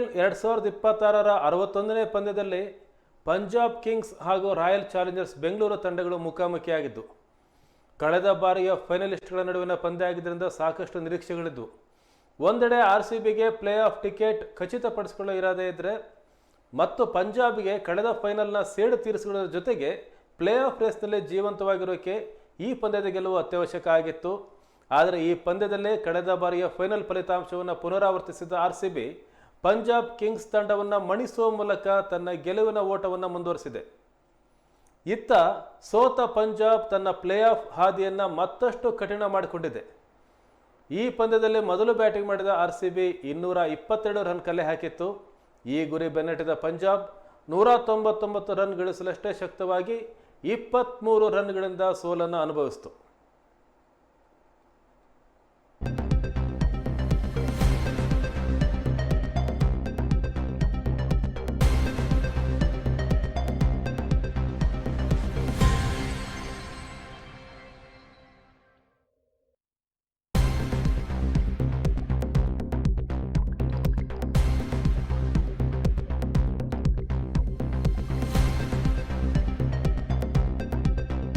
2026ರ 61ನೇ ಪಂದ್ಯದಲ್ಲಿ ಪಂಜಾಬ್ ಕಿಂಗ್ಸ್ ಹಾಗೂ royal Challengers Bengaluru ತಂಡಗಳು ಮುಖಾಮುಖಿಯಾಗಿದ್ದು, ಕಳೆದ ಬಾರಿಯ ಫೈನಲಿಸ್ಟ್ಗಳ ನಡುವಿನ ಪಂದ್ಯ ಆಗಿದ್ದರಿಂದ ಸಾಕಷ್ಟು ನಿರೀಕ್ಷೆಗಳಿದ್ದವು. ಒಂದೆಡೆ ಆರ್ಸಿಬಿಗೆ ಪ್ಲೇ ಆಫ್ ಟಿಕೆಟ್ ಖಚಿತಪಡಿಸಿಕೊಳ್ಳೋ ಇರಾದೆ ಇದ್ದರೆ, ಮತ್ತು ಪಂಜಾಬ್ಗೆ ಕಳೆದ ಫೈನಲ್ನ ಸೇಡು ತೀರಿಸಿಕೊಳ್ಳೋದ್ರ ಜೊತೆಗೆ ಪ್ಲೇ ಆಫ್ ರೇಸ್ನಲ್ಲಿ ಜೀವಂತವಾಗಿರೋಕೆ ಈ ಪಂದ್ಯದ ಗೆಲುವು ಅತ್ಯವಶ್ಯಕ ಆಗಿತ್ತು. ಆದರೆ ಈ ಪಂದ್ಯದಲ್ಲೇ ಕಳೆದ ಬಾರಿಯ ಫೈನಲ್ ಫಲಿತಾಂಶವನ್ನು ಪುನರಾವರ್ತಿಸಿದ ಆರ್ಸಿಬಿ ಪಂಜಾಬ್ ಕಿಂಗ್ಸ್ ತಂಡವನ್ನು ಮಣಿಸುವ ಮೂಲಕ ತನ್ನ ಗೆಲುವಿನ ಓಟವನ್ನು ಮುಂದುವರಿಸಿದೆ. ಇತ್ತ ಸೋತ ಪಂಜಾಬ್ ತನ್ನ ಪ್ಲೇ ಆಫ್ ಹಾದಿಯನ್ನು ಮತ್ತಷ್ಟು ಕಠಿಣ ಮಾಡಿಕೊಂಡಿದೆ. ಈ ಪಂದ್ಯದಲ್ಲಿ ಮೊದಲು ಬ್ಯಾಟಿಂಗ್ ಮಾಡಿದ ಆರ್ಸಿಬಿ 222 ರನ್ ಕಲೆ ಹಾಕಿತ್ತು. ಈ ಗುರಿ ಬೆನ್ನಟ್ಟಿದ ಪಂಜಾಬ್ 199 ರನ್ ಗಳಿಸಲಷ್ಟೇ ಶಕ್ತವಾಗಿ 23 ರನ್ಗಳಿಂದ ಸೋಲನ್ನು ಅನುಭವಿಸಿತು.